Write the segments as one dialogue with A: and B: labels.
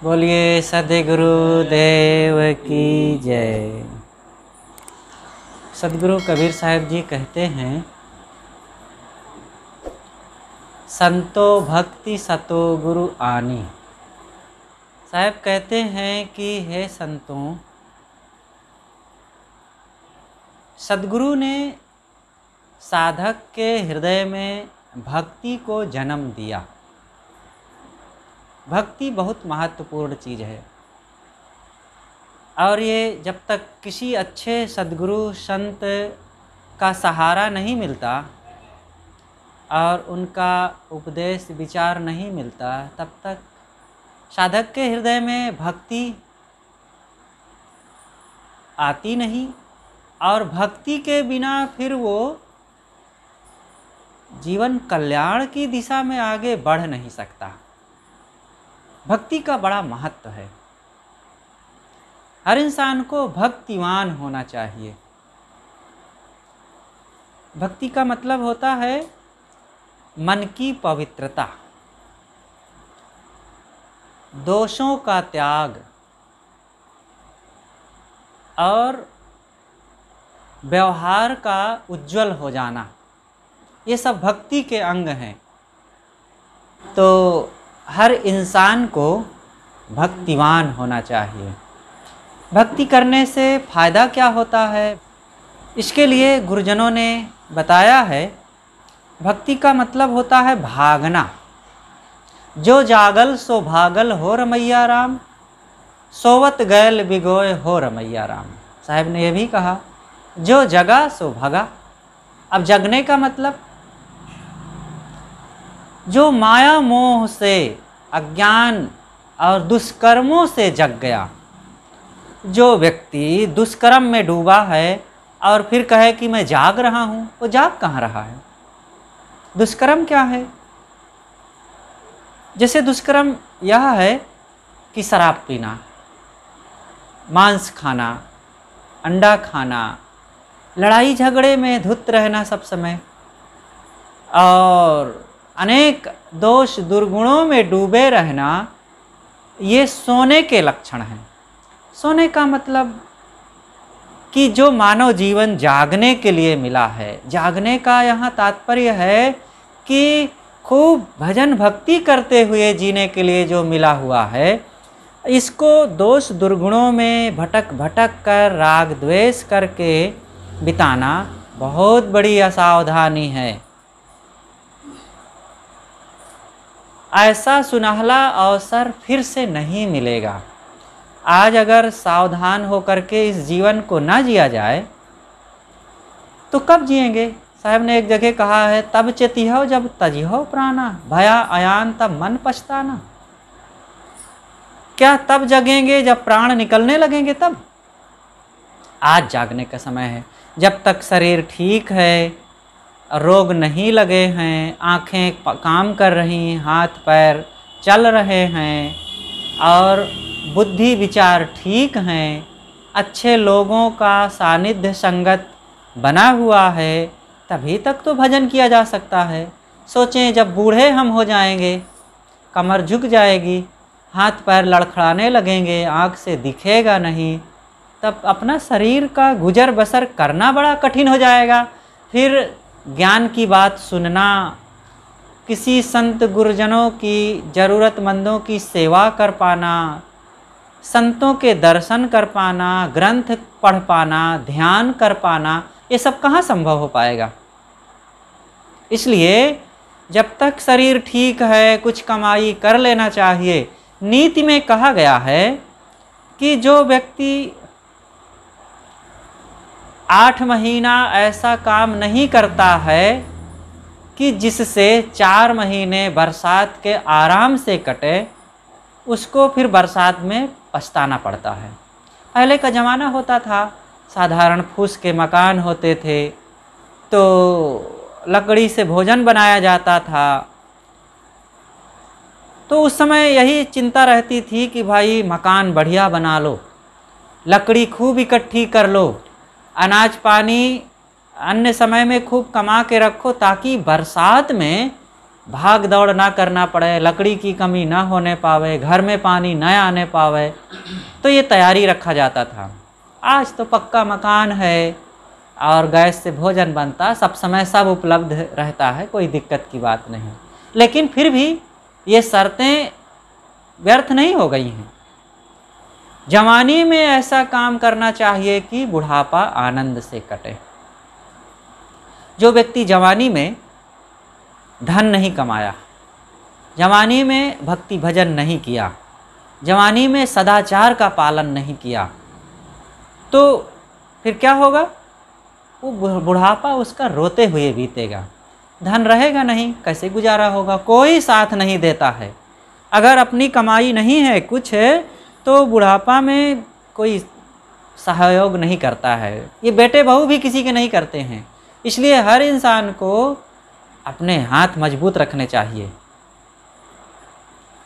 A: बोलिए सद्गुरु देव की जय। सद्गुरु कबीर साहब जी कहते हैं, संतो भक्ति सतो गुरु आनी। साहब कहते हैं कि हे संतों, सद्गुरु ने साधक के हृदय में भक्ति को जन्म दिया। भक्ति बहुत महत्वपूर्ण चीज़ है और ये जब तक किसी अच्छे सद्गुरु संत का सहारा नहीं मिलता और उनका उपदेश विचार नहीं मिलता, तब तक साधक के हृदय में भक्ति आती नहीं और भक्ति के बिना फिर वो जीवन कल्याण की दिशा में आगे बढ़ नहीं सकता। भक्ति का बड़ा महत्व है। हर इंसान को भक्तिवान होना चाहिए। भक्ति का मतलब होता है मन की पवित्रता, दोषों का त्याग और व्यवहार का उज्जवल हो जाना। ये सब भक्ति के अंग हैं। तो हर इंसान को भक्तिवान होना चाहिए। भक्ति करने से फ़ायदा क्या होता है, इसके लिए गुरुजनों ने बताया है। भक्ति का मतलब होता है भागना। जो जागल सो भागल हो रमैया राम, सोवत गैल बिगोय हो रमैया राम। साहब ने यह भी कहा, जो जगा सो भगा। अब जगने का मतलब, जो माया मोह से, अज्ञान और दुष्कर्मों से जग गया। जो व्यक्ति दुष्कर्म में डूबा है और फिर कहे कि मैं जाग रहा हूँ, वो जाग कहाँ रहा है? दुष्कर्म क्या है? जैसे दुष्कर्म यह है कि शराब पीना, मांस खाना, अंडा खाना, लड़ाई झगड़े में धुत रहना सब समय और अनेक दोष दुर्गुणों में डूबे रहना, ये सोने के लक्षण हैं। सोने का मतलब कि जो मानव जीवन जागने के लिए मिला है, जागने का यहाँ तात्पर्य है कि खूब भजन भक्ति करते हुए जीने के लिए जो मिला हुआ है, इसको दोष दुर्गुणों में भटक भटक कर राग द्वेष करके बिताना बहुत बड़ी असावधानी है। ऐसा सुनहला अवसर फिर से नहीं मिलेगा। आज अगर सावधान होकर के इस जीवन को ना जिया जाए तो कब जिएंगे? साहब ने एक जगह कहा है, तब चेतिहो जब तजिहो प्राणा, भया अयान तब मन पछताना। क्या तब जगेंगे जब प्राण निकलने लगेंगे? तब आज जागने का समय है। जब तक शरीर ठीक है, रोग नहीं लगे हैं, आँखें काम कर रही, हाथ पैर चल रहे हैं और बुद्धि विचार ठीक हैं, अच्छे लोगों का सानिध्य संगत बना हुआ है, तभी तक तो भजन किया जा सकता है। सोचें, जब बूढ़े हम हो जाएंगे, कमर झुक जाएगी, हाथ पैर लड़खड़ाने लगेंगे, आँख से दिखेगा नहीं, तब अपना शरीर का गुजर बसर करना बड़ा कठिन हो जाएगा। फिर ज्ञान की बात सुनना, किसी संत गुरुजनों की, ज़रूरतमंदों की सेवा कर पाना, संतों के दर्शन कर पाना, ग्रंथ पढ़ पाना, ध्यान कर पाना, ये सब कहाँ संभव हो पाएगा? इसलिए जब तक शरीर ठीक है, कुछ कमाई कर लेना चाहिए। नीति में कहा गया है कि जो व्यक्ति 8 महीना ऐसा काम नहीं करता है कि जिससे 4 महीने बरसात के आराम से कटे, उसको फिर बरसात में पछताना पड़ता है। पहले का ज़माना होता था, साधारण फूस के मकान होते थे, तो लकड़ी से भोजन बनाया जाता था। तो उस समय यही चिंता रहती थी कि भाई मकान बढ़िया बना लो, लकड़ी खूब इकट्ठी कर लो, अनाज पानी अन्य समय में खूब कमा के रखो, ताकि बरसात में भाग दौड़ ना करना पड़े, लकड़ी की कमी ना होने पावे, घर में पानी न आने पावे, तो ये तैयारी रखा जाता था। आज तो पक्का मकान है और गैस से भोजन बनता, सब समय सब उपलब्ध रहता है, कोई दिक्कत की बात नहीं। लेकिन फिर भी ये शर्तें व्यर्थ नहीं हो गई हैं। जवानी में ऐसा काम करना चाहिए कि बुढ़ापा आनंद से कटे। जो व्यक्ति जवानी में धन नहीं कमाया, जवानी में भक्ति भजन नहीं किया, जवानी में सदाचार का पालन नहीं किया, तो फिर क्या होगा? वो बुढ़ापा उसका रोते हुए बीतेगा। धन रहेगा नहीं, कैसे गुजारा होगा? कोई साथ नहीं देता है। अगर अपनी कमाई नहीं है, कुछ है, तो बुढ़ापा में कोई सहयोग नहीं करता है। ये बेटे बहू भी किसी के नहीं करते हैं। इसलिए हर इंसान को अपने हाथ मजबूत रखने चाहिए।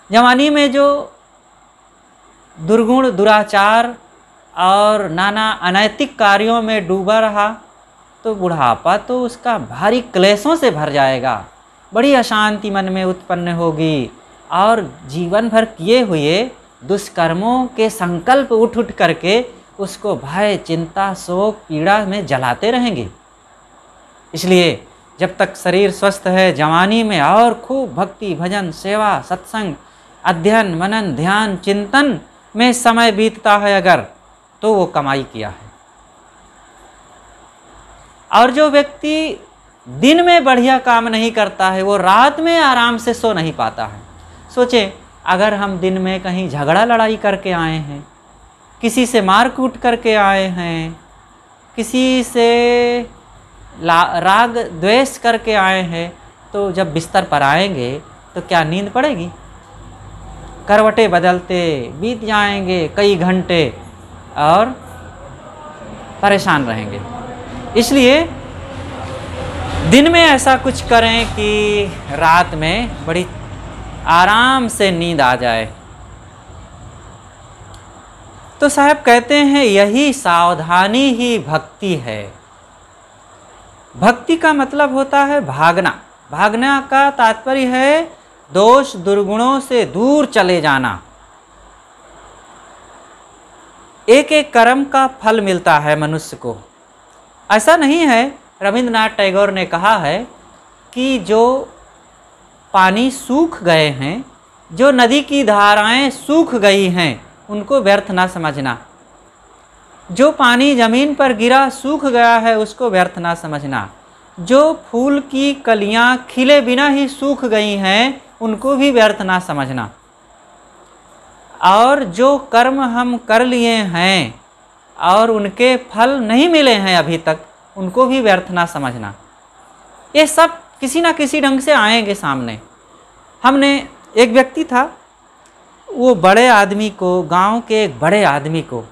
A: जवानी में जो दुर्गुण, दुराचार और नाना अनैतिक कार्यों में डूबा रहा, तो बुढ़ापा तो उसका भारी क्लेशों से भर जाएगा। बड़ी अशांति मन में उत्पन्न होगी और जीवन भर किए हुए दुष्कर्मों के संकल्प उठ उठ करके उसको भय, चिंता, शोक, पीड़ा में जलाते रहेंगे। इसलिए जब तक शरीर स्वस्थ है, जवानी में और खूब भक्ति भजन, सेवा, सत्संग, अध्ययन, मनन, ध्यान, चिंतन में समय बीतता है अगर, तो वो कमाई किया है। और जो व्यक्ति दिन में बढ़िया काम नहीं करता है, वो रात में आराम से सो नहीं पाता है। सोचें, अगर हम दिन में कहीं झगड़ा लड़ाई करके आए हैं, किसी से मार कूट करके आए हैं, किसी से राग द्वेष करके आए हैं, तो जब बिस्तर पर आएंगे तो क्या नींद पड़ेगी? करवटें बदलते बीत जाएंगे कई घंटे और परेशान रहेंगे। इसलिए दिन में ऐसा कुछ करें कि रात में बड़ी आराम से नींद आ जाए। तो साहब कहते हैं, यही सावधानी ही भक्ति है। भक्ति का मतलब होता है भागना। भागना का तात्पर्य है दोष दुर्गुणों से दूर चले जाना। एक एक कर्म का फल मिलता है मनुष्य को। ऐसा नहीं है, रविंद्रनाथ टैगोर ने कहा है कि जो पानी सूख गए हैं, जो नदी की धाराएं सूख गई हैं, उनको व्यर्थ ना समझना। जो पानी जमीन पर गिरा सूख गया है, उसको व्यर्थ ना समझना। जो फूल की कलियां खिले बिना ही सूख गई हैं, उनको भी व्यर्थ ना समझना। और जो कर्म हम कर लिए हैं और उनके फल नहीं मिले हैं अभी तक, उनको भी व्यर्थ ना समझना। ये सब किसी ना किसी ढंग से आएंगे सामने। हमने एक व्यक्ति था, वो बड़े आदमी को, गांव के एक बड़े आदमी को,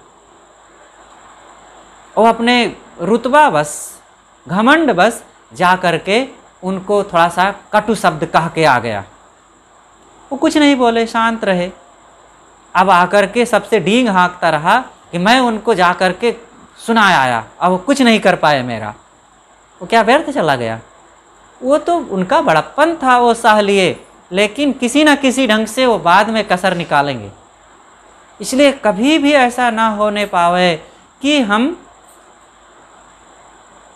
A: वो अपने रुतबा बस, घमंड बस जा करके उनको थोड़ा सा कटु शब्द कह के आ गया। वो कुछ नहीं बोले, शांत रहे। अब आकर के सबसे डींग हाँकता रहा कि मैं उनको जा कर के सुना आया। अब वो कुछ नहीं कर पाए मेरा। वो क्या व्यर्थ चला गया? वो तो उनका बड़प्पन था, वो सह लिए, लेकिन किसी न किसी ढंग से वो बाद में कसर निकालेंगे। इसलिए कभी भी ऐसा ना होने पावे कि हम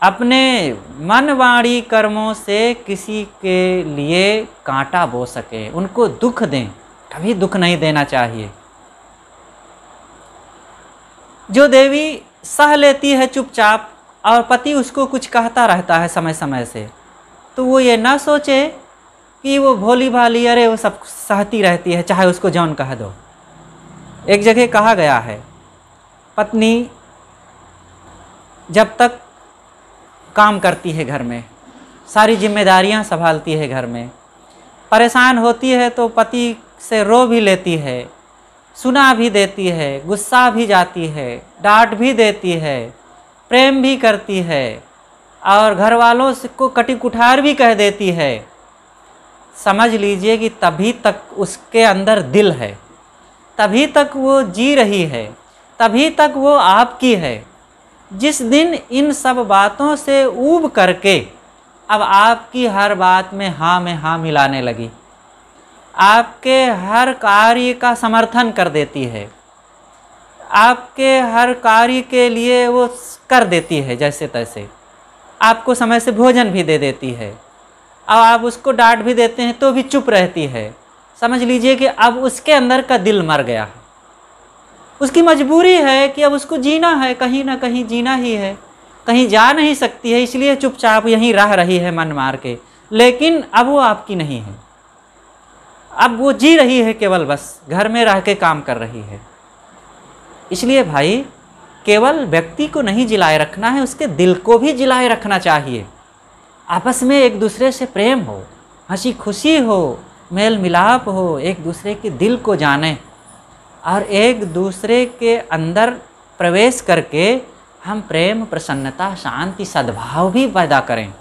A: अपने मन वाणी कर्मों से किसी के लिए कांटा बो सके, उनको दुख दें। कभी दुख नहीं देना चाहिए। जो देवी सह लेती है चुपचाप और पति उसको कुछ कहता रहता है समय समय से, तो वो ये ना सोचे कि वो भोली भाली, अरे वो सब सहती रहती है, चाहे उसको जौन कह दो। एक जगह कहा गया है, पत्नी जब तक काम करती है घर में, सारी जिम्मेदारियां संभालती है घर में, परेशान होती है तो पति से रो भी लेती है, सुना भी देती है, गुस्सा भी जाती है, डांट भी देती है, प्रेम भी करती है और घर वालों को कटी कुठार भी कह देती है। समझ लीजिए कि तभी तक उसके अंदर दिल है, तभी तक वो जी रही है, तभी तक वो आपकी है। जिस दिन इन सब बातों से ऊब करके अब आपकी हर बात में हाँ मिलाने लगी, आपके हर कार्य का समर्थन कर देती है, आपके हर कार्य के लिए वो कर देती है जैसे तैसे, आपको समय से भोजन भी दे देती है, अब आप उसको डांट भी देते हैं तो भी चुप रहती है। समझ लीजिए कि अब उसके अंदर का दिल मर गया है, उसकी मजबूरी है कि अब उसको जीना है, कहीं ना कहीं जीना ही है, कहीं जा नहीं सकती है, इसलिए चुपचाप यहीं रह रही है मन मार के। लेकिन अब वो आपकी नहीं है, अब वो जी रही है, केवल बस घर में रह के काम कर रही है। इसलिए भाई केवल व्यक्ति को नहीं जिलाए रखना है, उसके दिल को भी जिलाए रखना चाहिए। आपस में एक दूसरे से प्रेम हो, हंसी खुशी हो, मेल मिलाप हो, एक दूसरे के दिल को जाने और एक दूसरे के अंदर प्रवेश करके हम प्रेम, प्रसन्नता, शांति, सद्भाव भी पैदा करें।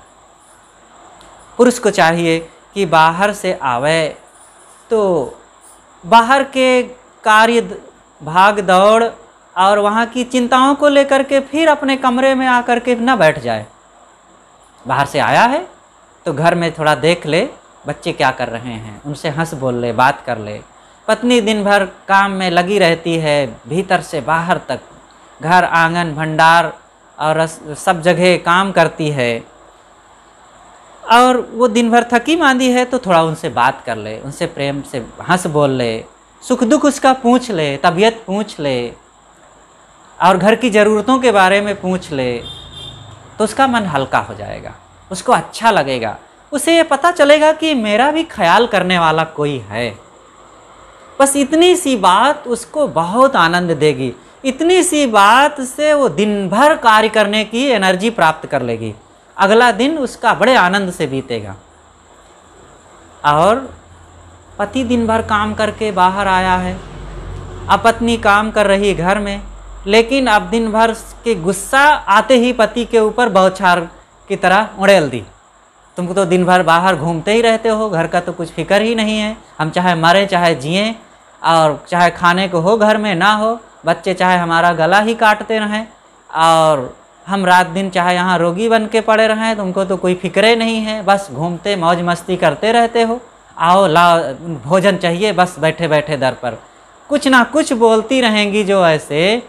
A: पुरुष को चाहिए कि बाहर से आवे तो बाहर के कार्य, भाग दौड़ और वहाँ की चिंताओं को लेकर के फिर अपने कमरे में आकर के न बैठ जाए। बाहर से आया है तो घर में थोड़ा देख ले बच्चे क्या कर रहे हैं, उनसे हंस बोल ले, बात कर ले। पत्नी दिन भर काम में लगी रहती है, भीतर से बाहर तक, घर आंगन भंडार और सब जगह काम करती है, और वो दिन भर थकी मांदी है तो थोड़ा उनसे बात कर ले, उनसे प्रेम से हंस बोल ले, सुख दुख उसका पूछ ले, तबीयत पूछ ले और घर की ज़रूरतों के बारे में पूछ ले, तो उसका मन हल्का हो जाएगा, उसको अच्छा लगेगा, उसे ये पता चलेगा कि मेरा भी ख्याल करने वाला कोई है। बस इतनी सी बात उसको बहुत आनंद देगी, इतनी सी बात से वो दिन भर कार्य करने की एनर्जी प्राप्त कर लेगी, अगला दिन उसका बड़े आनंद से बीतेगा। और पति दिन भर काम करके बाहर आया है, अब पत्नी काम कर रही घर में, लेकिन अब दिन भर के गुस्सा आते ही पति के ऊपर बौछार की तरह उड़ेल दी। तुम तो दिन भर बाहर घूमते ही रहते हो, घर का तो कुछ फिक्र ही नहीं है, हम चाहे मरें चाहे जिएं, और चाहे खाने को हो घर में ना हो, बच्चे चाहे हमारा गला ही काटते रहें, और हम रात दिन चाहे यहाँ रोगी बन के पड़े रहें, तुमको तो कोई फिक्रे नहीं है, बस घूमते मौज मस्ती करते रहते हो, आओ ला भोजन चाहिए, बस बैठे बैठे दर पर कुछ ना कुछ बोलती रहेंगी जो ऐसे,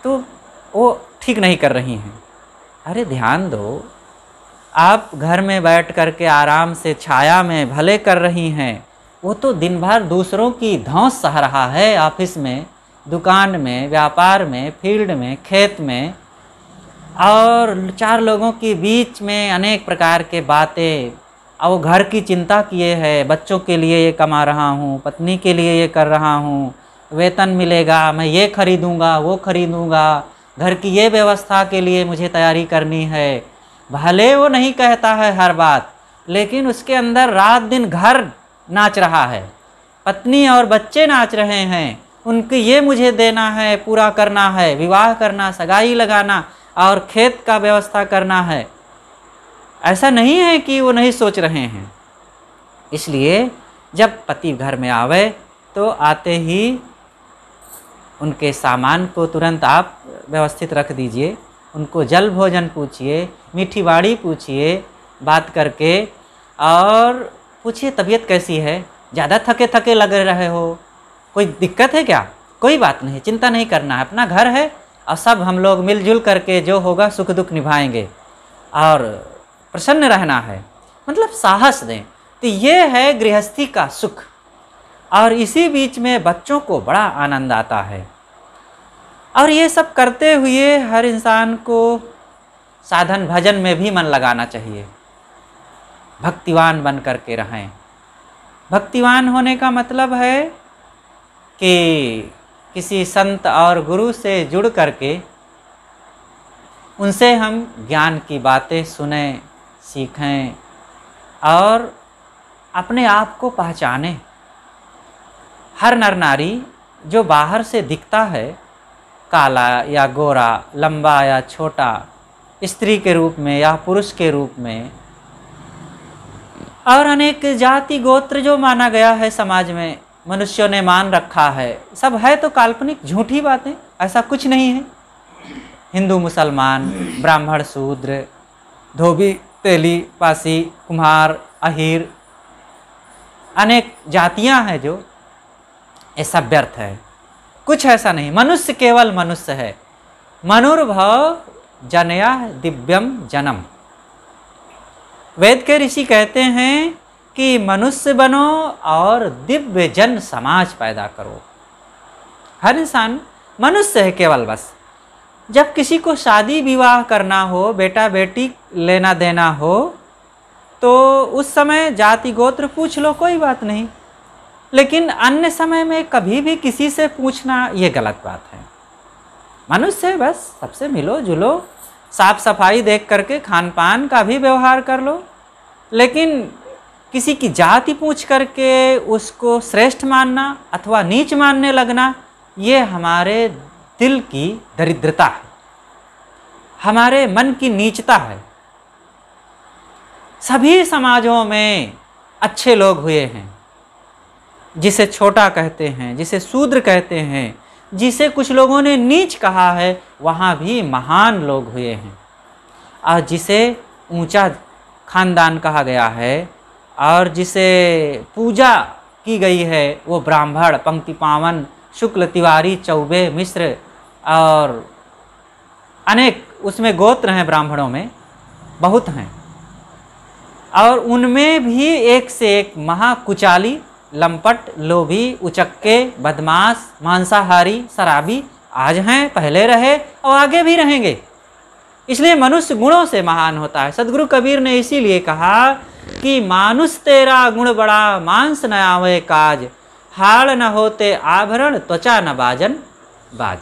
A: तो वो ठीक नहीं कर रही हैं। अरे ध्यान दो, आप घर में बैठ कर के आराम से छाया में भले कर रही हैं, वो तो दिन भर दूसरों की धौंस सह रहा है, ऑफिस में, दुकान में, व्यापार में, फील्ड में, खेत में, और चार लोगों के बीच में अनेक प्रकार के बातें, और वो घर की चिंता किए है, बच्चों के लिए ये कमा रहा हूँ, पत्नी के लिए ये कर रहा हूँ, वेतन मिलेगा, मैं ये खरीदूँगा, वो खरीदूँगा, घर की ये व्यवस्था के लिए मुझे तैयारी करनी है। भले वो नहीं कहता है हर बात, लेकिन उसके अंदर रात दिन घर नाच रहा है, पत्नी और बच्चे नाच रहे हैं, उनके ये मुझे देना है, पूरा करना है, विवाह करना, सगाई लगाना और खेत का व्यवस्था करना है। ऐसा नहीं है कि वो नहीं सोच रहे हैं। इसलिए जब पति घर में आवे तो आते ही उनके सामान को तुरंत आप व्यवस्थित रख दीजिए, उनको जल भोजन पूछिए, मीठी बाड़ी पूछिए, बात करके, और पूछिए तबीयत कैसी है, ज़्यादा थके थके लग रहे हो, कोई दिक्कत है क्या? कोई बात नहीं, चिंता नहीं करना है, अपना घर है और सब हम लोग मिलजुल करके जो होगा सुख दुख निभाएंगे, और प्रसन्न रहना है, मतलब साहस दें। तो ये है गृहस्थी का सुख, और इसी बीच में बच्चों को बड़ा आनंद आता है। और ये सब करते हुए हर इंसान को साधन भजन में भी मन लगाना चाहिए, भक्तिवान बन करके रहें। भक्तिवान होने का मतलब है कि किसी संत और गुरु से जुड़ करके उनसे हम ज्ञान की बातें सुनें, सीखें और अपने आप को पहचानें। हर नर नारी जो बाहर से दिखता है, काला या गोरा, लंबा या छोटा, स्त्री के रूप में या पुरुष के रूप में, और अनेक जाति गोत्र जो माना गया है समाज में, मनुष्यों ने मान रखा है, सब है तो काल्पनिक झूठी बातें, ऐसा कुछ नहीं है। हिंदू मुसलमान, ब्राह्मण शूद्र, धोबी तेली, पासी, कुम्हार, अहीर, अनेक जातियां हैं जो, ये सब व्यर्थ है, कुछ ऐसा नहीं। मनुष्य केवल मनुष्य है। मनुर्भव जनया दिव्यम जन्म। वेद के ऋषि कहते हैं कि मनुष्य बनो और दिव्य जन समाज पैदा करो। हर इंसान मनुष्य है केवल बस। जब किसी को शादी विवाह करना हो, बेटा बेटी लेना देना हो, तो उस समय जाति गोत्र पूछ लो, कोई बात नहीं। लेकिन अन्य समय में कभी भी किसी से पूछना ये गलत बात है। मनुष्य है बस, सबसे मिलो जुलो, साफ सफाई देख करके खान पान का भी व्यवहार कर लो। लेकिन किसी की जाति पूछ करके उसको श्रेष्ठ मानना अथवा नीच मानने लगना, ये हमारे दिल की दरिद्रता है, हमारे मन की नीचता है। सभी समाजों में अच्छे लोग हुए हैं, जिसे छोटा कहते हैं, जिसे शूद्र कहते हैं, जिसे कुछ लोगों ने नीच कहा है, वहाँ भी महान लोग हुए हैं। और जिसे ऊंचा खानदान कहा गया है और जिसे पूजा की गई है, वो ब्राह्मण, पंक्ति पावन, शुक्ल, तिवारी, चौबे, मिश्र और अनेक उसमें गोत्र हैं, ब्राह्मणों में बहुत हैं। और उनमें भी एक से एक महाकुचाली, लंपट, लोभी, उचक्के, बदमाश, मांसाहारी, शराबी आज हैं, पहले रहे और आगे भी रहेंगे। इसलिए मनुष्य गुणों से महान होता है। सदगुरु कबीर ने इसीलिए कहा कि मानुष तेरा गुण बड़ा, मांस न आवे काज, हाड़ न होते आभरण, त्वचा न बाजन बाज।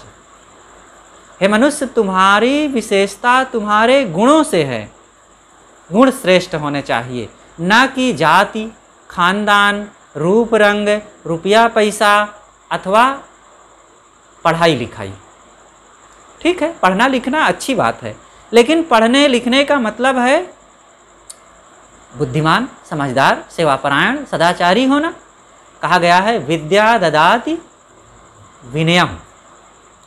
A: हे मनुष्य, तुम्हारी विशेषता तुम्हारे गुणों से है। गुण श्रेष्ठ होने चाहिए, न कि जाति, खानदान, रूप रंग, रुपया पैसा अथवा पढ़ाई लिखाई। ठीक है, पढ़ना लिखना अच्छी बात है, लेकिन पढ़ने लिखने का मतलब है बुद्धिमान, समझदार, सेवापरायण, सदाचारी होना। कहा गया है विद्या ददाति विनयम,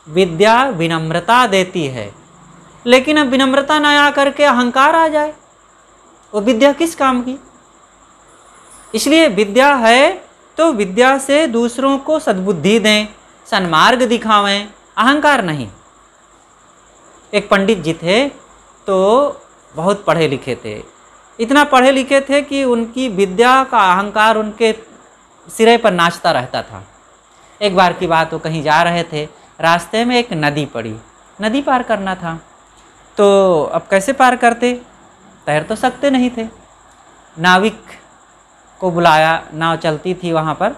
A: विद्या विनम्रता देती है। लेकिन अब विनम्रता न आकर के अहंकार आ जाए, वो विद्या किस काम की। इसलिए विद्या है तो विद्या से दूसरों को सद्बुद्धि दें, सन्मार्ग दिखावें, अहंकार नहीं। एक पंडित जी थे तो बहुत पढ़े लिखे थे, इतना पढ़े लिखे थे कि उनकी विद्या का अहंकार उनके सिरे पर नाचता रहता था। एक बार की बात, वो कहीं जा रहे थे, रास्ते में एक नदी पड़ी, नदी पार करना था। तो अब कैसे पार करते, तैर तो सकते नहीं थे। नाविक को बुलाया, नाव चलती थी वहाँ पर,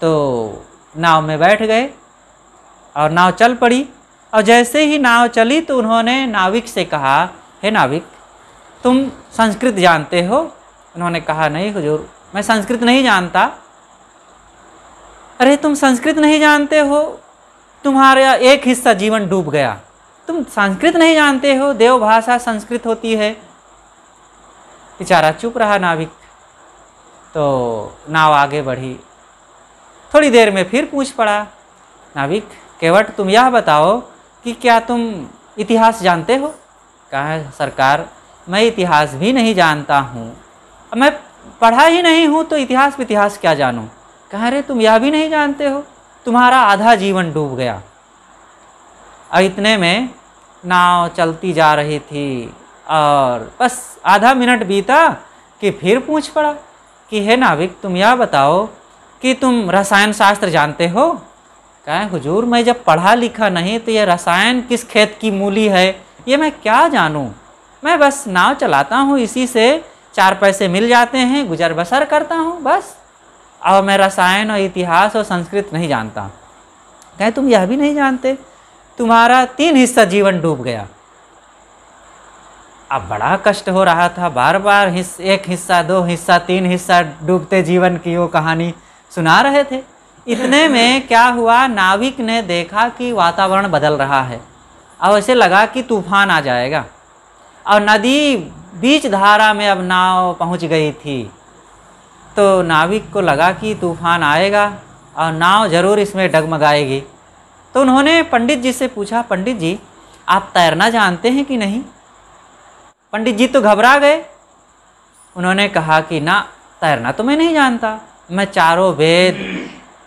A: तो नाव में बैठ गए और नाव चल पड़ी। और जैसे ही नाव चली तो उन्होंने नाविक से कहा, हे नाविक, तुम संस्कृत जानते हो? उन्होंने कहा, नहीं हुजूर, मैं संस्कृत नहीं जानता। अरे तुम संस्कृत नहीं जानते हो, तुम्हारा एक हिस्सा जीवन डूब गया, तुम संस्कृत नहीं जानते हो, देव भाषा संस्कृत होती है। बेचारा चुप रहा नाविक। तो नाव आगे बढ़ी, थोड़ी देर में फिर पूछ पड़ा, नाविक केवट, तुम यह बताओ कि क्या तुम इतिहास जानते हो? कहा, सरकार मैं इतिहास भी नहीं जानता हूँ, मैं पढ़ा ही नहीं हूँ तो इतिहास क्या जानूँ। कहा, अरे तुम यह भी नहीं जानते हो, तुम्हारा आधा जीवन डूब गया। और इतने में नाव चलती जा रही थी और बस आधा मिनट बीता कि फिर पूछ पड़ा कि हे नाविक, तुम यह बताओ कि तुम रसायन शास्त्र जानते हो? कहा, हुजूर मैं जब पढ़ा लिखा नहीं तो ये रसायन किस खेत की मूली है ये मैं क्या जानूँ, मैं बस नाव चलाता हूँ, इसी से 4 पैसे मिल जाते हैं, गुजर बसर करता हूँ बस, और मैं रसायन और इतिहास और संस्कृत नहीं जानता। कहे, तुम यह भी नहीं जानते, तुम्हारा 3 हिस्सा जीवन डूब गया। अब बड़ा कष्ट हो रहा था, बार बार 1 हिस्सा, 2 हिस्सा, 3 हिस्सा डूबते जीवन की वो कहानी सुना रहे थे। इतने में क्या हुआ, नाविक ने देखा कि वातावरण बदल रहा है और ऐसे लगा कि तूफान आ जाएगा, और नदी बीच धारा में अब नाव पहुंच गई थी। तो नाविक को लगा कि तूफान आएगा और नाव ज़रूर इसमें डगमगाएगी। तो उन्होंने पंडित जी से पूछा, पंडित जी आप तैरना जानते हैं कि नहीं? पंडित जी तो घबरा गए उन्होंने कहा कि ना, तैरना तो मैं नहीं जानता, मैं चारों वेद,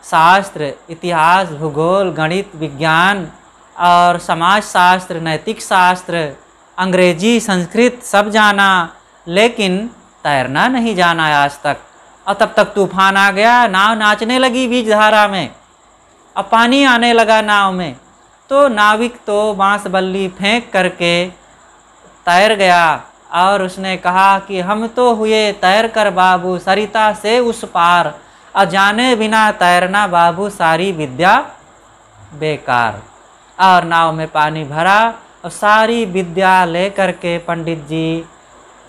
A: शास्त्र, इतिहास, भूगोल, गणित, विज्ञान और समाज शास्त्र, नैतिक शास्त्र, अंग्रेजी, संस्कृत सब जाना, लेकिन तैरना नहीं जाना आज तक। और तब तक तूफान आ गया, नाव नाचने लगी बीच धारा में, अब पानी आने लगा नाव में, तो नाविक तो बांस बल्ली फेंक करके तैर गया और उसने कहा कि हम तो हुए तैर कर बाबू सरिता से उस पार, और जाने बिना तैरना बाबू सारी विद्या बेकार। और नाव में पानी भरा और सारी विद्या ले करके पंडित जी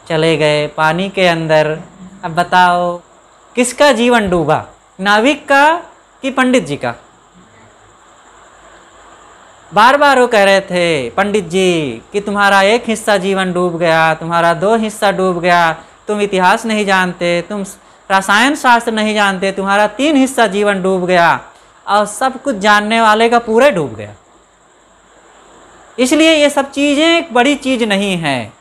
A: चले गए पानी के अंदर। अब बताओ किसका जीवन डूबा, नाविक का कि पंडित जी का? बार बार वो कह रहे थे पंडित जी कि तुम्हारा एक हिस्सा जीवन डूब गया, तुम्हारा 2 हिस्सा डूब गया, तुम इतिहास नहीं जानते, तुम रसायन शास्त्र नहीं जानते, तुम्हारा 3 हिस्सा जीवन डूब गया, और सब कुछ जानने वाले का पूरा डूब गया। इसलिए ये सब चीज़ें बड़ी चीज़ नहीं है,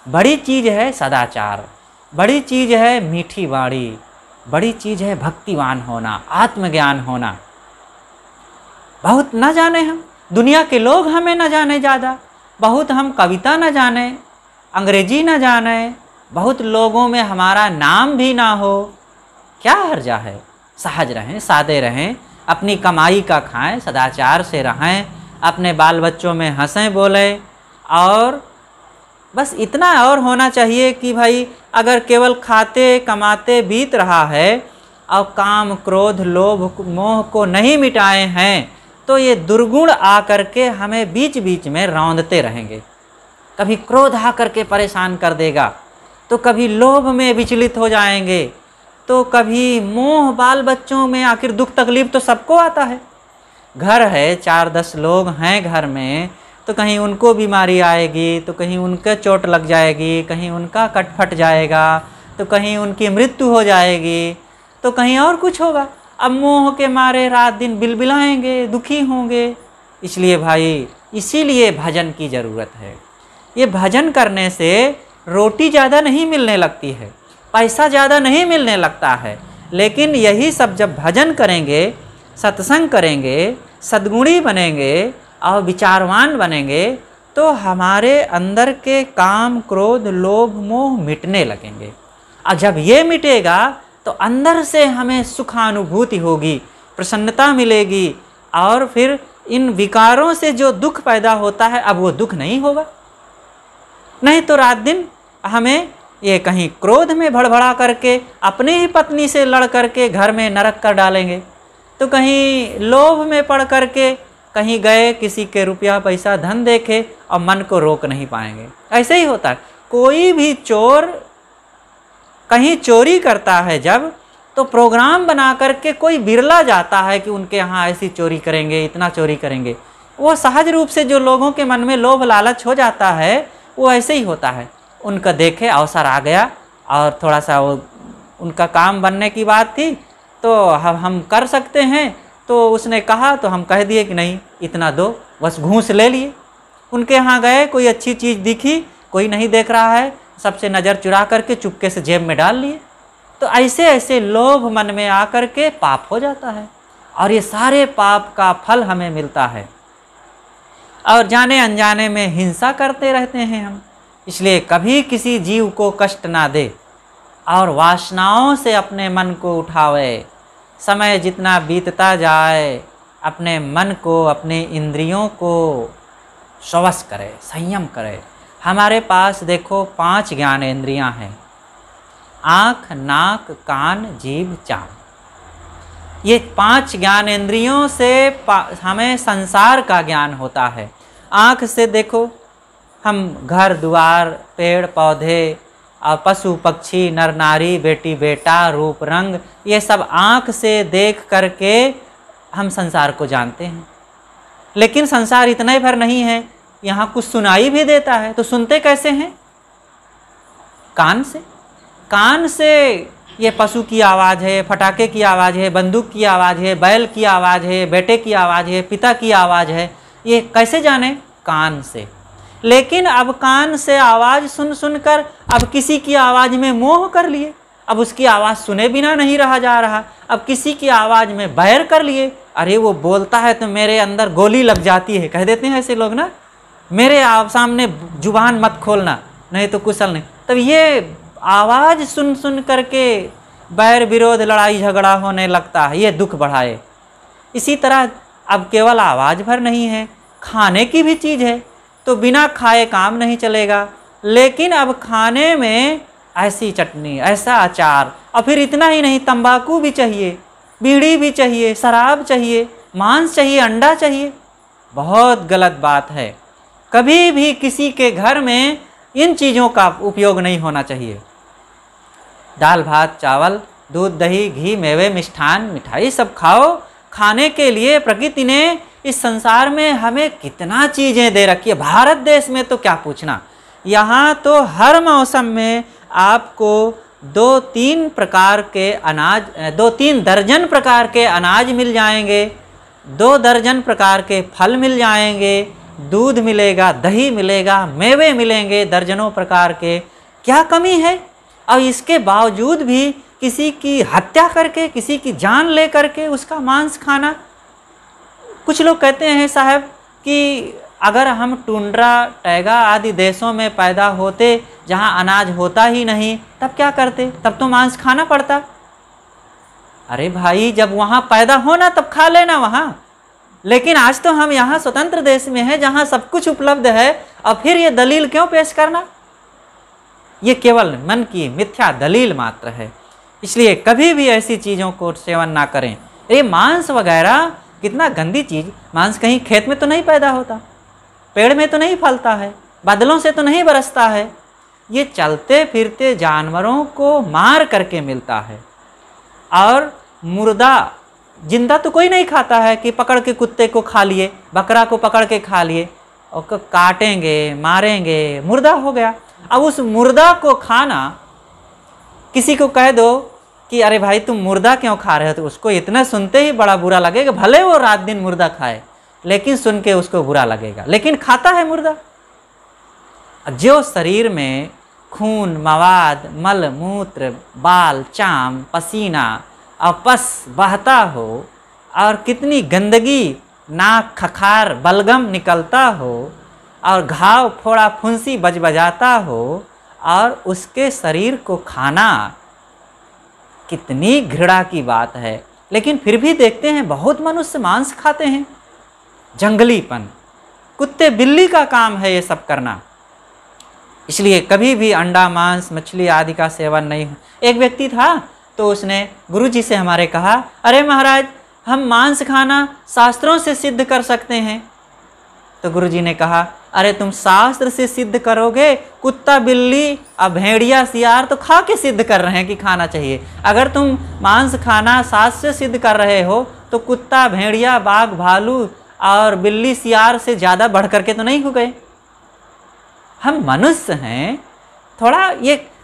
A: बड़ी चीज़ है सदाचार, बड़ी चीज़ है मीठी वाणी, बड़ी चीज़ है भक्तिवान होना, आत्मज्ञान होना। बहुत न जाने हम, दुनिया के लोग हमें न जाने ज़्यादा, बहुत हम कविता न जाने, अंग्रेजी न जाने, बहुत लोगों में हमारा नाम भी ना हो, क्या हर्जा है? सहज रहें, सादे रहें, अपनी कमाई का खाएं, सदाचार से रहें, अपने बाल बच्चों में हंसें बोलें, और बस इतना और होना चाहिए कि भाई अगर केवल खाते कमाते बीत रहा है और काम क्रोध लोभ मोह को नहीं मिटाए हैं, तो ये दुर्गुण आकर के हमें बीच बीच में रौंदते रहेंगे। कभी क्रोध आकर के परेशान कर देगा, तो कभी लोभ में विचलित हो जाएंगे, तो कभी मोह बाल बच्चों में। आखिर दुख तकलीफ तो सबको आता है, घर है 4-10 लोग हैं घर में, तो कहीं उनको बीमारी आएगी, तो कहीं उनके चोट लग जाएगी, कहीं उनका कट फट जाएगा, तो कहीं उनकी मृत्यु हो जाएगी, तो कहीं और कुछ होगा। अब मोह के मारे रात दिन बिलबिलाएंगे, दुखी होंगे। इसलिए भाई, इसीलिए भजन की ज़रूरत है। ये भजन करने से रोटी ज़्यादा नहीं मिलने लगती है, पैसा ज़्यादा नहीं मिलने लगता है, लेकिन यही सब जब भजन करेंगे, सत्संग करेंगे, सद्गुणी बनेंगे और विचारवान बनेंगे, तो हमारे अंदर के काम क्रोध लोभ मोह मिटने लगेंगे। और जब ये मिटेगा तो अंदर से हमें सुखानुभूति होगी, प्रसन्नता मिलेगी, और फिर इन विकारों से जो दुख पैदा होता है अब वो दुख नहीं होगा। नहीं तो रात दिन हमें ये कहीं क्रोध में भड़बड़ा करके अपने ही पत्नी से लड़ करके घर में नरक कर डालेंगे, तो कहीं लोभ में पड़ करके कहीं गए किसी के रुपया पैसा धन देखे और मन को रोक नहीं पाएंगे। ऐसे ही होता है, कोई भी चोर कहीं चोरी करता है जब, तो प्रोग्राम बना करके कोई बिरला जाता है कि उनके यहाँ ऐसी चोरी करेंगे, इतना चोरी करेंगे। वो सहज रूप से जो लोगों के मन में लोभ लालच हो जाता है वो ऐसे ही होता है। उनका देखे अवसर आ गया और थोड़ा सा वो उनका काम बनने की बात थी, तो हम कर सकते हैं, तो उसने कहा तो हम कह दिए कि नहीं इतना दो, बस घूस ले लिए। उनके यहाँ गए, कोई अच्छी चीज़ दिखी, कोई नहीं देख रहा है, सबसे नज़र चुरा करके चुपके से जेब में डाल लिए। तो ऐसे ऐसे लोभ मन में आकर के पाप हो जाता है, और ये सारे पाप का फल हमें मिलता है, और जाने अनजाने में हिंसा करते रहते हैं हम। इसलिए कभी किसी जीव को कष्ट ना दे और वासनाओं से अपने मन को उठावे। समय जितना बीतता जाए अपने मन को, अपने इंद्रियों को स्वश करे, संयम करे। हमारे पास देखो 5 ज्ञानेंद्रियां हैं, आँख, नाक, कान, जीभ, चाँद। ये 5 ज्ञानेंद्रियों से हमें संसार का ज्ञान होता है। आँख से देखो हम घर द्वार, पेड़ पौधे और पशु पक्षी, नर नारी, बेटी बेटा, रूप रंग, ये सब आँख से देख करके हम संसार को जानते हैं। लेकिन संसार इतना ही भर नहीं है, यहाँ कुछ सुनाई भी देता है, तो सुनते कैसे हैं? कान से। कान से ये पशु की आवाज़ है, फटाके की आवाज़ है, बंदूक की आवाज़ है, बैल की आवाज़ है, बेटे की आवाज़ है, पिता की आवाज़ है, ये कैसे जाने? कान से। लेकिन अब कान से आवाज़ सुन सुनकर अब किसी की आवाज़ में मोह कर लिए, अब उसकी आवाज़ सुने बिना नहीं रहा जा रहा, अब किसी की आवाज़ में बैर कर लिए। अरे वो बोलता है तो मेरे अंदर गोली लग जाती है, कह देते हैं ऐसे लोग ना, मेरे सामने जुबान मत खोलना नहीं तो कुशल नहीं। तब ये आवाज़ सुन सुन करके बैर विरोध लड़ाई झगड़ा होने लगता है, ये दुख बढ़ाए। इसी तरह अब केवल आवाज़ भर नहीं है, खाने की भी चीज़ है, तो बिना खाए काम नहीं चलेगा। लेकिन अब खाने में ऐसी चटनी, ऐसा अचार, और फिर इतना ही नहीं, तंबाकू भी चाहिए, बीड़ी भी चाहिए, शराब चाहिए, मांस चाहिए, अंडा चाहिए। बहुत गलत बात है। कभी भी किसी के घर में इन चीज़ों का उपयोग नहीं होना चाहिए। दाल भात चावल, दूध दही घी मेवे मिष्ठान मिठाई सब खाओ। खाने के लिए प्रकृति ने इस संसार में हमें कितना चीज़ें दे रखी है। भारत देश में तो क्या पूछना, यहाँ तो हर मौसम में आपको 2-3 प्रकार के अनाज, 2-3 दर्जन प्रकार के अनाज मिल जाएंगे, 2 दर्जन प्रकार के फल मिल जाएंगे, दूध मिलेगा, दही मिलेगा, मेवे मिलेंगे दर्जनों प्रकार के। क्या कमी है? और इसके बावजूद भी किसी की हत्या करके, किसी की जान ले करके उसका मांस खाना। कुछ लोग कहते हैं साहब कि अगर हम टुंड्रा टैगा आदि देशों में पैदा होते जहाँ अनाज होता ही नहीं, तब क्या करते? तब तो मांस खाना पड़ता। अरे भाई, जब वहाँ पैदा होना तब खा लेना वहाँ। लेकिन आज तो हम यहाँ स्वतंत्र देश में हैं जहाँ सब कुछ उपलब्ध है, और फिर ये दलील क्यों पेश करना? ये केवल मन की मिथ्या दलील मात्र है। इसलिए कभी भी ऐसी चीज़ों को सेवन ना करें। ये मांस वगैरह कितना गंदी चीज़। मांस कहीं खेत में तो नहीं पैदा होता, पेड़ में तो नहीं फलता है, बादलों से तो नहीं बरसता है। ये चलते फिरते जानवरों को मार करके मिलता है। और मुर्दा जिंदा तो कोई नहीं खाता है कि पकड़ के कुत्ते को खा लिए, बकरा को पकड़ के खा लिए, और काटेंगे मारेंगे, मुर्दा हो गया। अब उस मुर्दा को खाना, किसी को कह दो कि अरे भाई तुम मुर्दा क्यों खा रहे हो, तो उसको इतना सुनते ही बड़ा बुरा लगेगा। भले वो रात दिन मुर्दा खाए, लेकिन सुन के उसको बुरा लगेगा, लेकिन खाता है मुर्दा। जो शरीर में खून मवाद, मल मूत्र, बाल चाम, पसीना और पस बहता हो, और कितनी गंदगी, नाक खखार बलगम निकलता हो, और घाव फोड़ा फुंसी बजबजाता हो, और उसके शरीर को खाना कितनी घृणा की बात है। लेकिन फिर भी देखते हैं बहुत मनुष्य मांस खाते हैं। जंगलीपन, कुत्ते बिल्ली का काम है ये सब करना। इसलिए कभी भी अंडा मांस मछली आदि का सेवन नहीं। एक व्यक्ति था तो उसने गुरुजी से हमारे कहा, अरे महाराज हम मांस खाना शास्त्रों से सिद्ध कर सकते हैं। तो गुरुजी ने कहा, अरे तुम शास्त्र से सिद्ध करोगे, कुत्ता बिल्ली और भेड़िया सियार तो खा के सिद्ध कर रहे हैं कि खाना चाहिए। अगर तुम मांस खाना शास्त्र से सिद्ध कर रहे हो तो कुत्ता भेड़िया बाघ भालू और बिल्ली सियार से ज़्यादा बढ़ करके तो नहीं हो गए। हम मनुष्य हैं, थोड़ा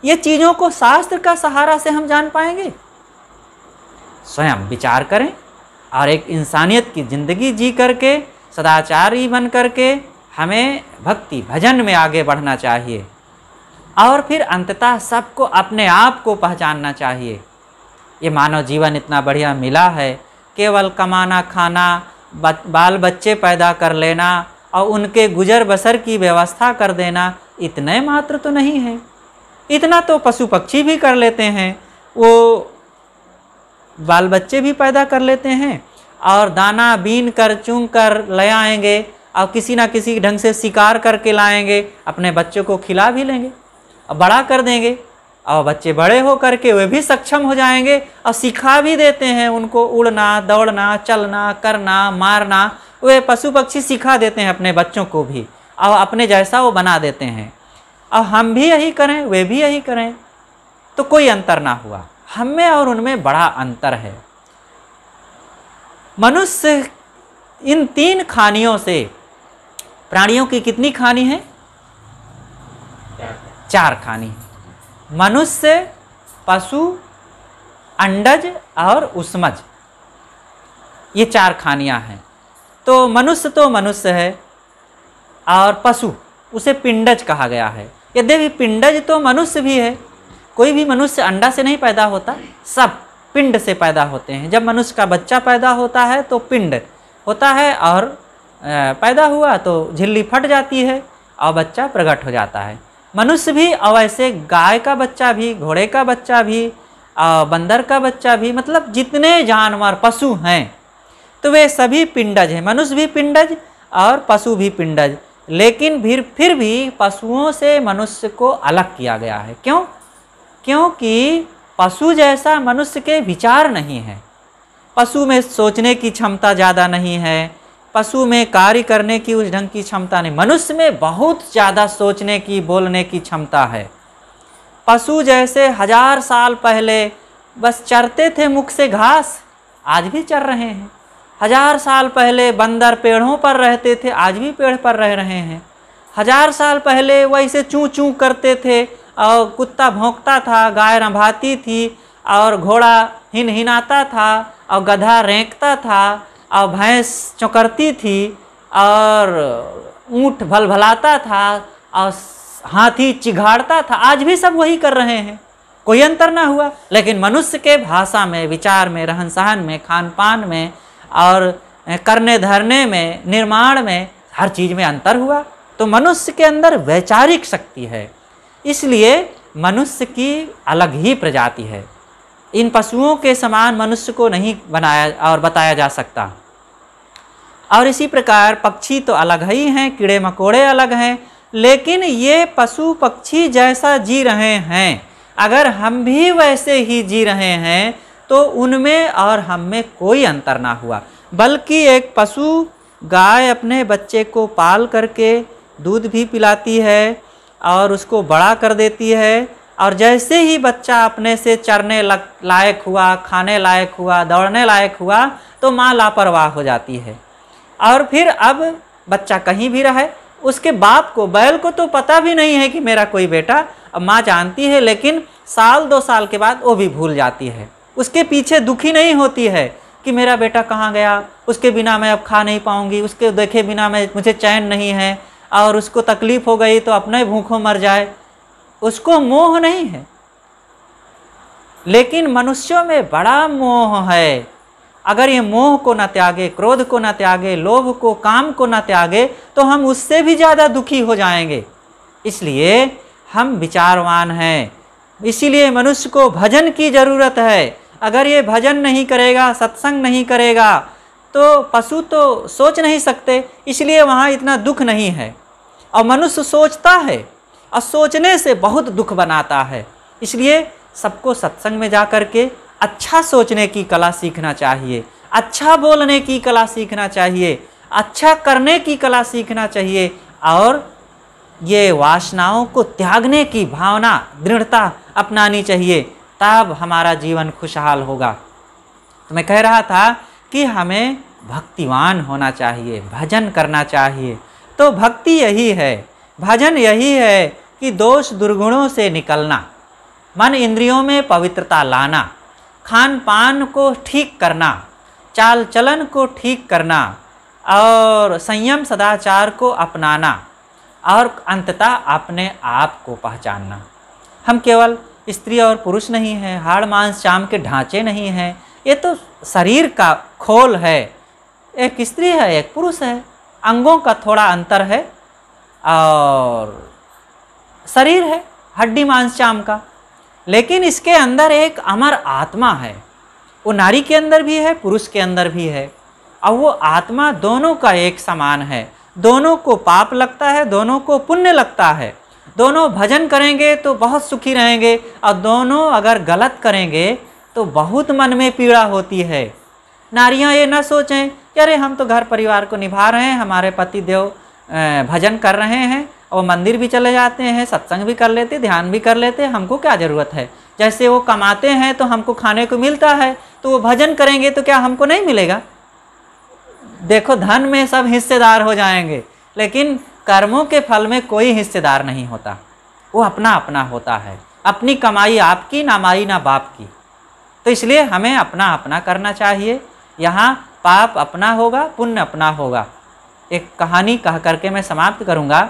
A: ये चीज़ों को शास्त्र का सहारा से हम जान पाएंगे। स्वयं विचार करें और एक इंसानियत की ज़िंदगी जी करके, सदाचारी बन करके हमें भक्ति भजन में आगे बढ़ना चाहिए। और फिर अंततः सबको अपने आप को पहचानना चाहिए। ये मानव जीवन इतना बढ़िया मिला है, केवल कमाना खाना, बाल बच्चे पैदा कर लेना और उनके गुजर बसर की व्यवस्था कर देना, इतने मात्र तो नहीं है। इतना तो पशु पक्षी भी कर लेते हैं, वो बाल बच्चे भी पैदा कर लेते हैं और दाना बीन कर चुन कर ले आएंगे और किसी ना किसी ढंग से शिकार करके लाएंगे, अपने बच्चों को खिला भी लेंगे और बड़ा कर देंगे, और बच्चे बड़े हो करके वे भी सक्षम हो जाएंगे और सिखा भी देते हैं उनको उड़ना दौड़ना चलना करना मारना। वे पशु पक्षी सिखा देते हैं अपने बच्चों को भी और अपने जैसा वो बना देते हैं। और हम भी यही करें, वे भी यही करें, तो कोई अंतर ना हुआ। हम में और उनमें बड़ा अंतर है। मनुष्य इन 3 खानियों से, प्राणियों की कितनी खानी है? 4 खानी। मनुष्य, पशु, अंडज और उष्मज, ये 4 खानियां हैं। तो मनुष्य है और पशु उसे पिंडज कहा गया है। यद्यपि पिंडज तो मनुष्य भी है, कोई भी मनुष्य अंडा से नहीं पैदा होता, सब पिंड से पैदा होते हैं। जब मनुष्य का बच्चा पैदा होता है तो पिंड होता है, और पैदा हुआ तो झिल्ली फट जाती है और बच्चा प्रकट हो जाता है। मनुष्य भी, और ऐसे गाय का बच्चा भी, घोड़े का बच्चा भी, बंदर का बच्चा भी, मतलब जितने जानवर पशु हैं तो वे सभी पिंडज हैं। मनुष्य भी पिंडज और पशु भी पिंडज, लेकिन फिर भी पशुओं से मनुष्य को अलग किया गया है। क्यों? क्योंकि पशु जैसा मनुष्य के विचार नहीं है। पशु में सोचने की क्षमता ज़्यादा नहीं है, पशु में कार्य करने की उस ढंग की क्षमता नहीं। मनुष्य में बहुत ज़्यादा सोचने की, बोलने की क्षमता है। पशु जैसे 1000 साल पहले बस चरते थे मुख से घास, आज भी चर रहे हैं। 1000 साल पहले बंदर पेड़ों पर रहते थे, आज भी पेड़ पर रह रहे हैं। 1000 साल पहले वैसे चूं चूं करते थे और कुत्ता भौंकता था, गाय रंभाती थी और घोड़ा हिनहिनाता था और गधा रेंकता था और भैंस चौंकरती थी और ऊँट भलभलाता था और हाथी चिघाड़ता था। आज भी सब वही कर रहे हैं, कोई अंतर ना हुआ। लेकिन मनुष्य के भाषा में, विचार में, रहन सहन में, खान पान में और करने धरने में, निर्माण में, हर चीज़ में अंतर हुआ। तो मनुष्य के अंदर वैचारिक शक्ति है, इसलिए मनुष्य की अलग ही प्रजाति है। इन पशुओं के समान मनुष्य को नहीं बनाया और बताया जा सकता। और इसी प्रकार पक्षी तो अलग ही हैं, कीड़े मकोड़े अलग हैं, लेकिन ये पशु पक्षी जैसा जी रहे हैं, अगर हम भी वैसे ही जी रहे हैं तो उनमें और हम में कोई अंतर ना हुआ। बल्कि एक पशु गाय अपने बच्चे को पाल करके दूध भी पिलाती है और उसको बड़ा कर देती है, और जैसे ही बच्चा अपने से चरने लायक हुआ, खाने लायक हुआ, दौड़ने लायक हुआ तो माँ लापरवाह हो जाती है। और फिर अब बच्चा कहीं भी रहे, उसके बाप को, बैल को तो पता भी नहीं है कि मेरा कोई बेटा, अब माँ जानती है, लेकिन साल 2 साल के बाद वो भी भूल जाती है। उसके पीछे दुखी नहीं होती है कि मेरा बेटा कहाँ गया, उसके बिना मैं अब खा नहीं पाऊँगी, उसके देखे बिना मैं मुझे चैन नहीं है, और उसको तकलीफ़ हो गई तो अपने भूखों मर जाए, उसको मोह नहीं है। लेकिन मनुष्यों में बड़ा मोह है। अगर ये मोह को न त्यागे, क्रोध को न त्यागे, लोभ को, काम को न त्यागे, तो हम उससे भी ज़्यादा दुखी हो जाएंगे। इसलिए हम विचारवान हैं, इसीलिए मनुष्य को भजन की ज़रूरत है। अगर ये भजन नहीं करेगा, सत्संग नहीं करेगा, तो पशु तो सोच नहीं सकते, इसलिए वहाँ इतना दुख नहीं है। और मनुष्य सोचता है और सोचने से बहुत दुख बनाता है। इसलिए सबको सत्संग में जा कर के अच्छा सोचने की कला सीखना चाहिए, अच्छा बोलने की कला सीखना चाहिए, अच्छा करने की कला सीखना चाहिए, और ये वासनाओं को त्यागने की भावना, दृढ़ता अपनानी चाहिए, तब हमारा जीवन खुशहाल होगा। तो मैं कह रहा था कि हमें भक्तिवान होना चाहिए, भजन करना चाहिए। तो भक्ति यही है, भजन यही है कि दोष दुर्गुणों से निकलना, मन इंद्रियों में पवित्रता लाना, खान पान को ठीक करना, चाल चलन को ठीक करना, और संयम सदाचार को अपनाना, और अंततः अपने आप को पहचानना। हम केवल स्त्री और पुरुष नहीं हैं, हाड़ मांस चाम के ढांचे नहीं हैं, ये तो शरीर का खोल है। एक स्त्री है, एक पुरुष है, अंगों का थोड़ा अंतर है, और शरीर है हड्डी मांस चाम का, लेकिन इसके अंदर एक अमर आत्मा है। वो नारी के अंदर भी है, पुरुष के अंदर भी है, और वो आत्मा दोनों का एक समान है। दोनों को पाप लगता है, दोनों को पुण्य लगता है। दोनों भजन करेंगे तो बहुत सुखी रहेंगे, और दोनों अगर गलत करेंगे तो बहुत मन में पीड़ा होती है। नारियां ये ना सोचें कि अरे हम तो घर परिवार को निभा रहे हैं, हमारे पति देव भजन कर रहे हैं, और मंदिर भी चले जाते हैं, सत्संग भी कर लेते, ध्यान भी कर लेते, हमको क्या ज़रूरत है। जैसे वो कमाते हैं तो हमको खाने को मिलता है, तो वो भजन करेंगे तो क्या हमको नहीं मिलेगा। देखो, धन में सब हिस्सेदार हो जाएंगे, लेकिन कर्मों के फल में कोई हिस्सेदार नहीं होता, वो अपना अपना होता है। अपनी कमाई आपकी, ना माई ना बाप की। तो इसलिए हमें अपना अपना करना चाहिए। यहाँ पाप अपना होगा, पुण्य अपना होगा। एक कहानी कह करके मैं समाप्त करूँगा।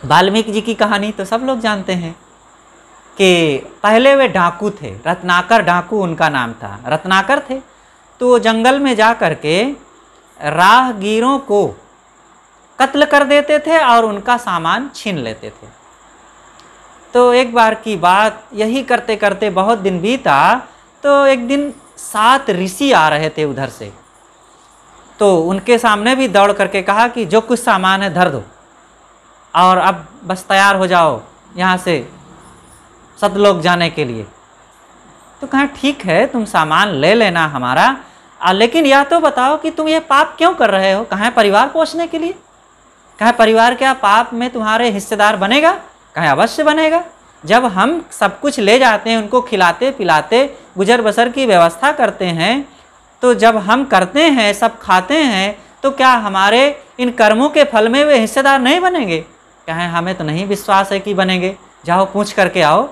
A: वाल्मीकि जी की कहानी तो सब लोग जानते हैं कि पहले वे डाकू थे, रत्नाकर डाकू उनका नाम था, रत्नाकर थे। तो जंगल में जा कर के राहगीरों को कत्ल कर देते थे और उनका सामान छीन लेते थे। तो एक बार की बात, यही करते करते बहुत दिन बीता, तो एक दिन 7 ऋषि आ रहे थे उधर से। तो उनके सामने भी दौड़ करके कहा कि जो कुछ सामान है धर दो और अब बस तैयार हो जाओ यहाँ से सतलोक जाने के लिए। तो कहा ठीक है, तुम सामान ले लेना हमारा, लेकिन यह तो बताओ कि तुम ये पाप क्यों कर रहे हो? कहाँ परिवार पोषने के लिए? कहाँ परिवार क्या पाप में तुम्हारे हिस्सेदार बनेगा? कहाँ अवश्य बनेगा। जब हम सब कुछ ले जाते हैं, उनको खिलाते पिलाते गुजर बसर की व्यवस्था करते हैं, तो जब हम करते हैं, सब खाते हैं, तो क्या हमारे इन कर्मों के फल में वे हिस्सेदार नहीं बनेंगे? कहें हमें तो नहीं विश्वास है कि बनेंगे, जाओ पूछ करके आओ।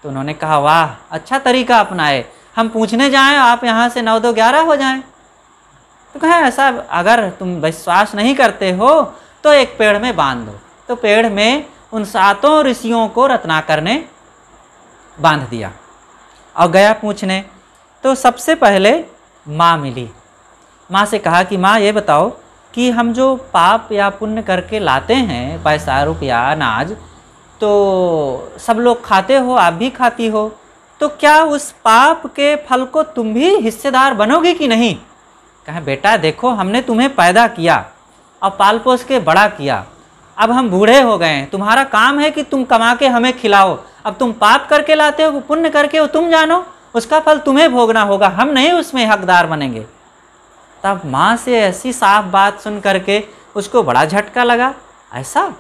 A: तो उन्होंने कहा वाह, अच्छा तरीका अपनाए, हम पूछने जाएं, आप यहाँ से 9 2 11 हो जाएं। तो कहें ऐसा अगर तुम विश्वास नहीं करते हो तो एक पेड़ में बांध दो। तो पेड़ में उन 7 ऋषियों को रत्नाकर ने बांध दिया और गया पूछने। तो सबसे पहले माँ मिली। माँ से कहा कि माँ ये बताओ कि हम जो पाप या पुण्य करके लाते हैं, पैसा रुपया अनाज, तो सब लोग खाते हो, आप भी खाती हो, तो क्या उस पाप के फल को तुम भी हिस्सेदार बनोगे कि नहीं? कहे बेटा देखो, हमने तुम्हें पैदा किया और पाल पोस के बड़ा किया, अब हम बूढ़े हो गए, तुम्हारा काम है कि तुम कमा के हमें खिलाओ। अब तुम पाप करके लाते हो, पुण्य करके हो, तुम जानो, उसका फल तुम्हें भोगना होगा, हम नहीं उसमें हकदार बनेंगे। तब माँ से ऐसी साफ बात सुन करके उसको बड़ा झटका लगा। ऐसा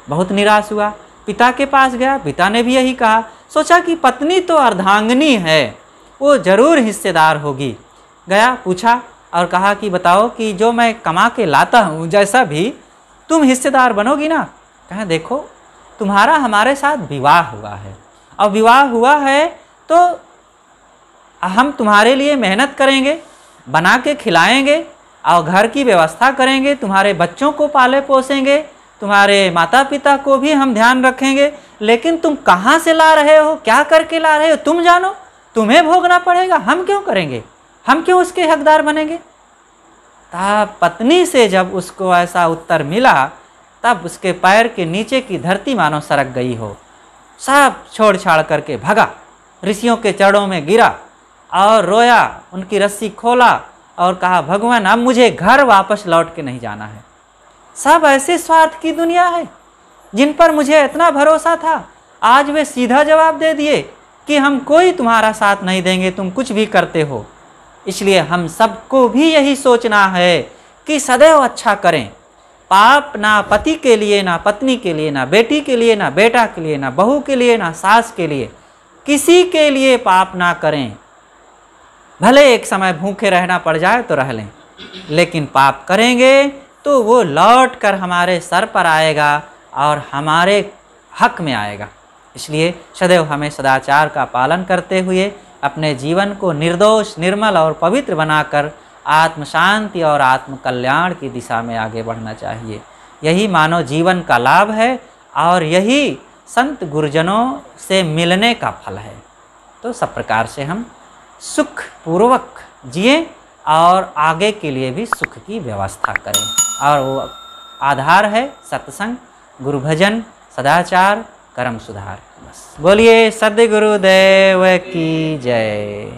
A: बहुत निराश हुआ, पिता के पास गया, पिता ने भी यही कहा। सोचा कि पत्नी तो अर्धांगिनी है, वो जरूर हिस्सेदार होगी। गया पूछा और कहा कि बताओ कि जो मैं कमा के लाता हूँ, जैसा भी, तुम हिस्सेदार बनोगी ना? कहा देखो, तुम्हारा हमारे साथ विवाह हुआ है, और विवाह हुआ है तो हम तुम्हारे लिए मेहनत करेंगे, बना के खिलाएंगे और घर की व्यवस्था करेंगे, तुम्हारे बच्चों को पाले पोसेंगे, तुम्हारे माता पिता को भी हम ध्यान रखेंगे। लेकिन तुम कहाँ से ला रहे हो, क्या करके ला रहे हो, तुम जानो, तुम्हें भोगना पड़ेगा, हम क्यों करेंगे, हम क्यों उसके हकदार बनेंगे? तब पत्नी से जब उसको ऐसा उत्तर मिला, तब उसके पैर के नीचे की धरती मानो सरक गई हो। सब छोड़ छाड़ करके भगा, ऋषियों के चरणों में गिरा और रोया, उनकी रस्सी खोला और कहा भगवान अब मुझे घर वापस लौट के नहीं जाना है। सब ऐसे स्वार्थ की दुनिया है, जिन पर मुझे इतना भरोसा था, आज वे सीधा जवाब दे दिए कि हम कोई तुम्हारा साथ नहीं देंगे, तुम कुछ भी करते हो। इसलिए हम सबको भी यही सोचना है कि सदैव अच्छा करें, पाप ना पति के लिए, ना पत्नी के लिए, ना बेटी के लिए, ना बेटा के लिए, ना बहू के लिए, ना सास के लिए, किसी के लिए पाप ना करें। भले एक समय भूखे रहना पड़ जाए तो रह लें, लेकिन पाप करेंगे तो वो लौट कर हमारे सर पर आएगा और हमारे हक में आएगा। इसलिए सदैव हमें सदाचार का पालन करते हुए अपने जीवन को निर्दोष, निर्मल और पवित्र बनाकर आत्म शांति और आत्म कल्याण की दिशा में आगे बढ़ना चाहिए। यही मानव जीवन का लाभ है और यही संत गुरुजनों से मिलने का फल है। तो सब प्रकार से हम सुख पूर्वक जिए और आगे के लिए भी सुख की व्यवस्था करें, और वो आधार है सत्संग, गुरु भजन, सदाचार, कर्म सुधार। बस बोलिए सद्गुरुदेव की जय।